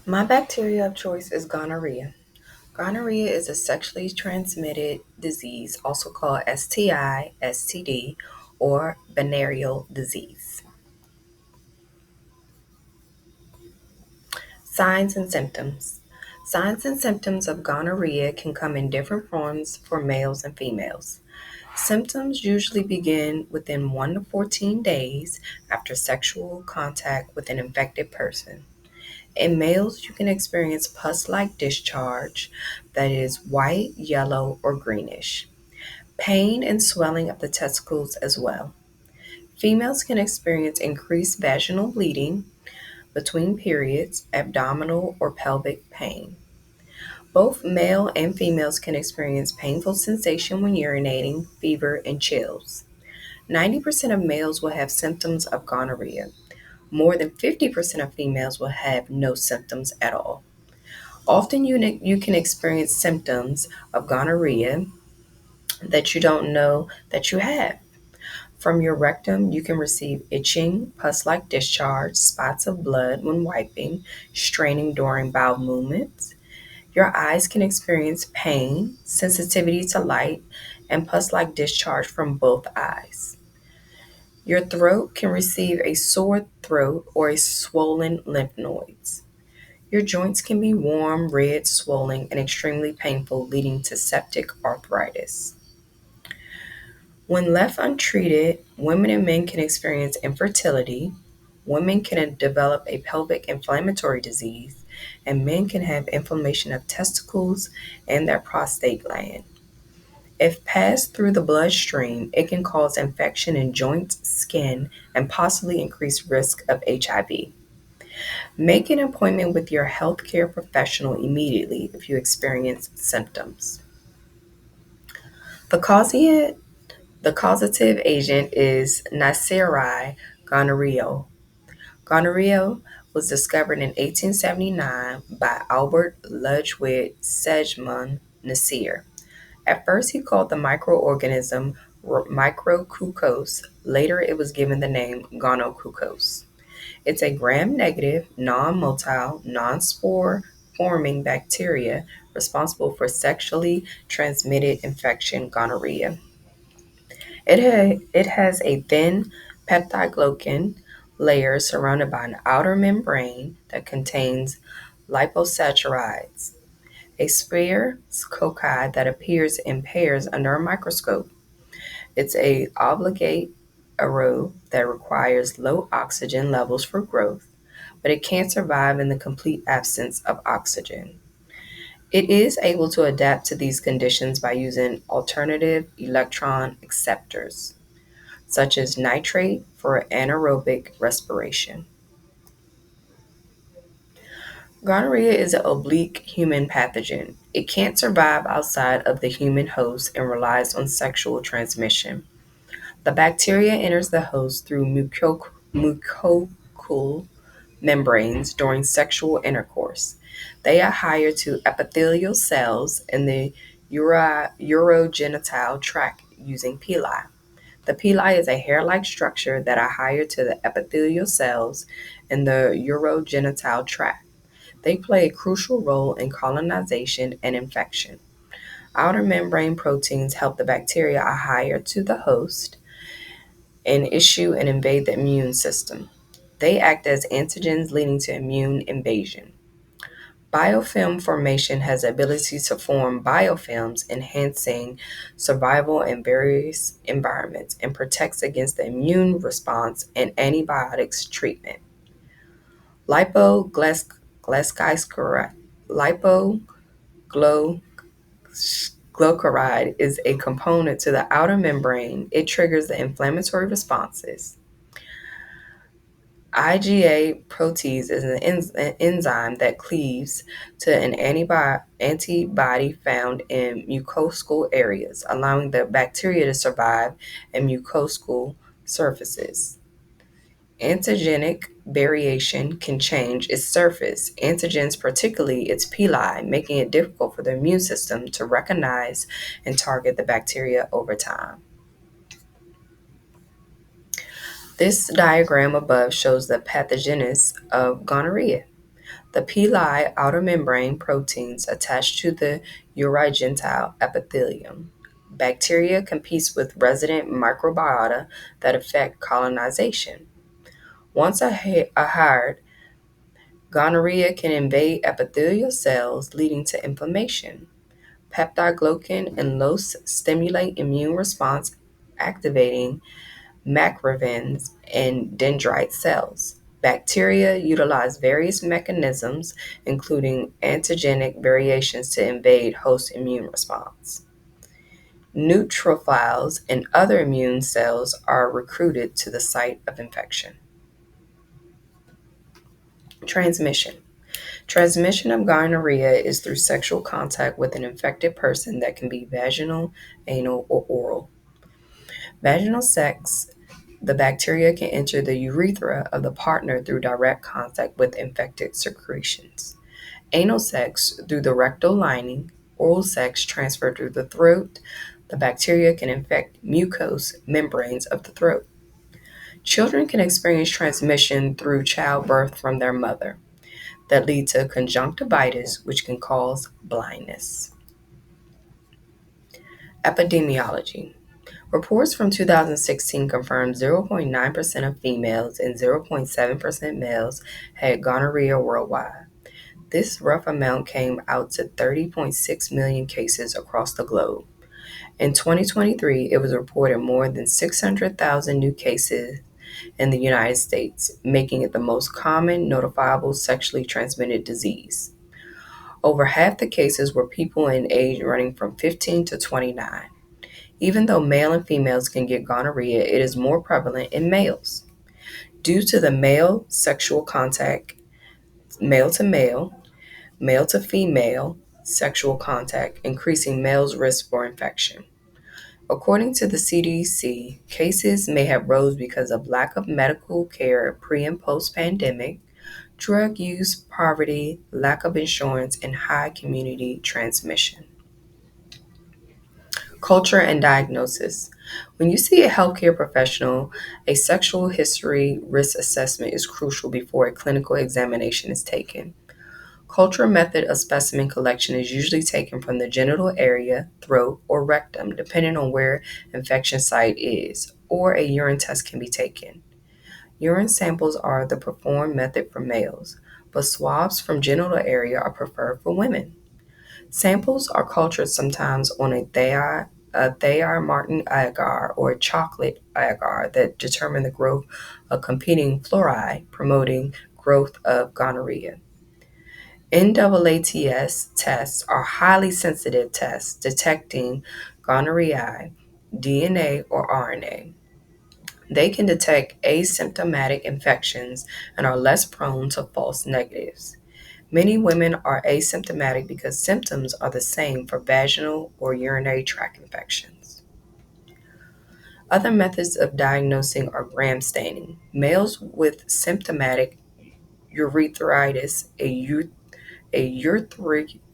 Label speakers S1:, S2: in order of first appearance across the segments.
S1: My bacteria of choice is gonorrhea. Gonorrhea is a sexually transmitted disease, also called STI, STD, or venereal disease. Signs and symptoms. Signs and symptoms of gonorrhea can come in different forms for males and females. Symptoms usually begin within 1 to 14 days after sexual contact with an infected person. In males, you can experience pus like discharge that is white, yellow, or greenish. Pain and swelling of the testicles as well. Females can experience increased vaginal bleeding between periods, abdominal or pelvic pain. Both male and females can experience painful sensation when urinating, fever, and chills. 90% of males will have symptoms of gonorrhea. More than 50% of females will have no symptoms at all. Often you can experience symptoms of gonorrhea that you don't know that you have. From your rectum, you can receive itching, pus like discharge, spots of blood when wiping, straining during bowel movements. Your eyes can experience pain, sensitivity to light, and pus like discharge from both eyes. Your throat can receive a sore throat or a swollen lymph nodes. Your joints can be warm, red, swollen, and extremely painful, leading to septic arthritis. When left untreated, women and men can experience infertility, women can develop a pelvic inflammatory disease, and men can have inflammation of testicles and their prostate gland. If passed through the bloodstream, it can cause infection in joints, skin, and possibly increase risk of HIV. Make an appointment with your healthcare professional immediately if you experience symptoms. The causative, the causative agent is Neisseria gonorrhoeae. Gonorrhea was discovered in 1879 by Albert Ludwig Sedgman Neisser. At first, he called the microorganism Micrococcus. Later, it was given the name gonococcus. It's a gram-negative, non-motile, non-spore forming bacteria responsible for sexually transmitted infection gonorrhea. It has a thin peptidoglycan layer surrounded by an outer membrane that contains liposaccharides, a sphere cocci that appears in pairs under a microscope. It's a obligate aerobe that requires low oxygen levels for growth, but it can't survive in the complete absence of oxygen. It is able to adapt to these conditions by using alternative electron acceptors, such as nitrate for anaerobic respiration. Gonorrhea is an oblique human pathogen. It can't survive outside of the human host and relies on sexual transmission. The bacteria enters the host through mucosal membranes during sexual intercourse. They adhere to epithelial cells in the urogenital tract using pili. The pili is a hair-like structure that adhere to the epithelial cells in the urogenital tract. They play a crucial role in colonization and infection. Outer membrane proteins help the bacteria adhere to the host and issue and invade the immune system. They act as antigens leading to immune invasion. Biofilm formation has the ability to form biofilms, enhancing survival in various environments and protects against the immune response and antibiotics treatment. Lipoglycoside is a component to the outer membrane. It triggers the inflammatory responses. IgA protease is an enzyme that cleaves to an antibody found in mucosal areas, allowing the bacteria to survive in mucosal surfaces. Antigenic variation can change its surface antigens, particularly its pili, making it difficult for the immune system to recognize and target the bacteria over time. This diagram above shows the pathogenesis of gonorrhea. The pili outer membrane proteins attached to the urogenital epithelium. Bacteria competes with resident microbiota that affect colonization. Once hired, gonorrhea can invade epithelial cells, leading to inflammation. Peptidoglycan and LOS stimulate immune response, activating macrophages and dendrite cells. Bacteria utilize various mechanisms, including antigenic variations, to invade host immune response. Neutrophils and other immune cells are recruited to the site of infection. Transmission. Transmission of gonorrhea is through sexual contact with an infected person that can be vaginal, anal, or oral. Vaginal sex, the bacteria can enter the urethra of the partner through direct contact with infected secretions. Anal sex through the rectal lining, oral sex transferred through the throat. The bacteria can infect mucous membranes of the throat. Children can experience transmission through childbirth from their mother that lead to conjunctivitis, which can cause blindness. Epidemiology. Reports from 2016 confirmed 0.9% of females and 0.7% males had gonorrhea worldwide. This rough amount came out to 30.6 million cases across the globe. In 2023, it was reported more than 600,000 new cases in the United States, making it the most common notifiable sexually transmitted disease. Over half the cases were people in age running from 15 to 29. Even though male and females can get gonorrhea, it is more prevalent in males. Due to the male sexual contact, male to female sexual contact, increasing males' risk for infection. According to the CDC, cases may have rose because of lack of medical care pre and post pandemic, drug use, poverty, lack of insurance, and high community transmission. Culture and diagnosis. When you see a healthcare professional, a sexual history risk assessment is crucial before a clinical examination is taken. Culture method of specimen collection is usually taken from the genital area, throat, or rectum, depending on where infection site is, or a urine test can be taken. Urine samples are the preferred method for males, but swabs from genital area are preferred for women. Samples are cultured sometimes on a Thayer Martin agar or a chocolate agar that determine the growth of competing floride, promoting growth of gonorrhea. NAATS tests are highly sensitive tests detecting gonorrhea, DNA or RNA. They can detect asymptomatic infections and are less prone to false negatives. Many women are asymptomatic because symptoms are the same for vaginal or urinary tract infections. Other methods of diagnosing are gram staining. Males with symptomatic urethritis, a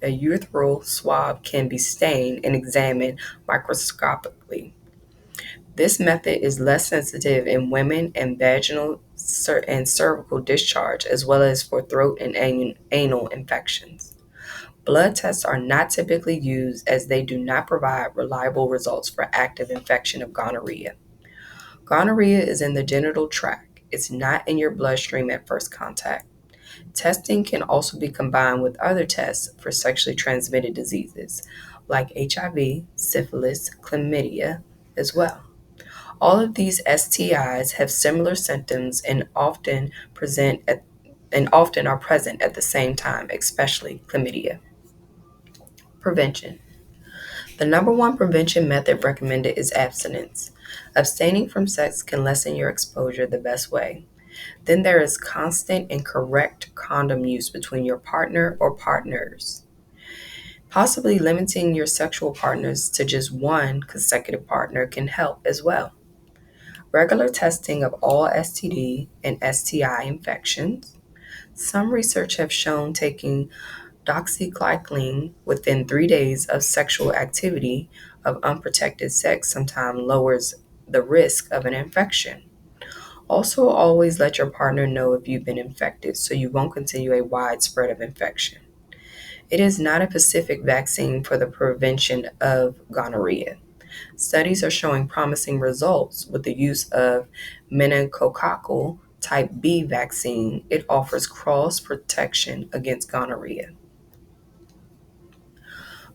S1: urethral swab can be stained and examined microscopically. This method is less sensitive in women and vaginal and cervical discharge, as well as for throat and anal infections. Blood tests are not typically used as they do not provide reliable results for active infection of gonorrhea. Gonorrhea is in the genital tract. It's not in your bloodstream at first contact. Testing can also be combined with other tests for sexually transmitted diseases like HIV, syphilis, chlamydia as well. All of these STIs have similar symptoms and often are present at the same time, especially chlamydia. Prevention. The number one prevention method recommended is abstinence. Abstaining from sex can lessen your exposure the best way. Then there is constant and correct condom use between your partner or partners. Possibly limiting your sexual partners to just one consecutive partner can help as well. Regular testing of all STD and STI infections. Some research have shown taking doxycycline within 3 days of sexual activity of unprotected sex sometimes lowers the risk of an infection. Also, always let your partner know if you've been infected so you won't continue a wide spread of infection. It is not a specific vaccine for the prevention of gonorrhea. Studies are showing promising results with the use of meningococcal type B vaccine. It offers cross protection against gonorrhea.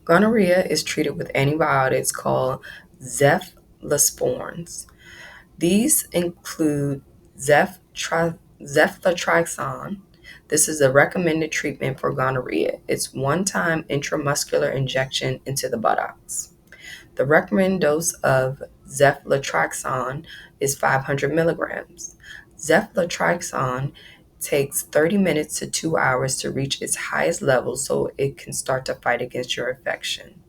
S1: Gonorrhea is treated with antibiotics called cephalosporins. These include ceftriaxone. This is a recommended treatment for gonorrhea. It's one-time intramuscular injection into the buttocks. The recommended dose of ceftriaxone is 500 milligrams. Ceftriaxone takes 30 minutes to 2 hours to reach its highest level so it can start to fight against your infection.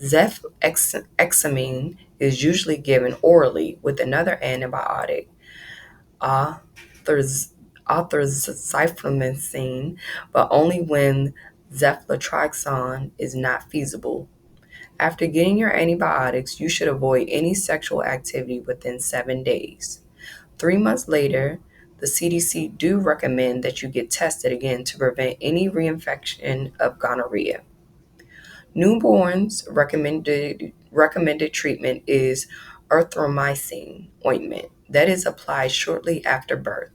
S1: Cefixamine is usually given orally with another antibiotic, artemisinin, but only when ceftriaxone is not feasible. After getting your antibiotics, you should avoid any sexual activity within 7 days. 3 months later, the CDC do recommend that you get tested again to prevent any reinfection of gonorrhea. Newborns recommended treatment is erythromycin ointment that is applied shortly after birth.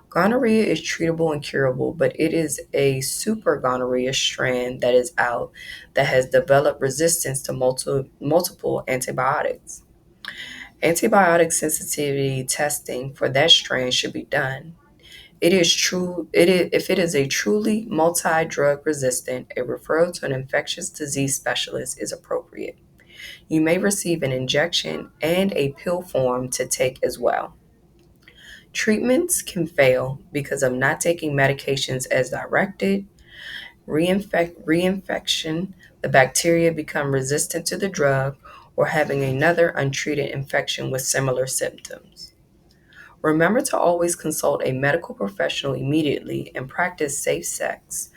S1: Gonorrhea is treatable and curable, but it is a super gonorrhea strand that is out that has developed resistance to multiple antibiotics. Antibiotic sensitivity testing for that strand should be done. If it is a truly multi-drug resistant, a referral to an infectious disease specialist is appropriate. You may receive an injection and a pill form to take as well. Treatments can fail because of not taking medications as directed, reinfection, the bacteria become resistant to the drug, or having another untreated infection with similar symptoms. Remember to always consult a medical professional immediately and practice safe sex.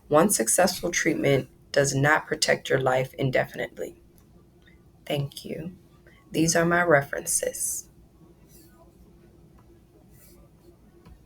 S1: One successful treatment does not protect your life indefinitely. Thank you. These are my references.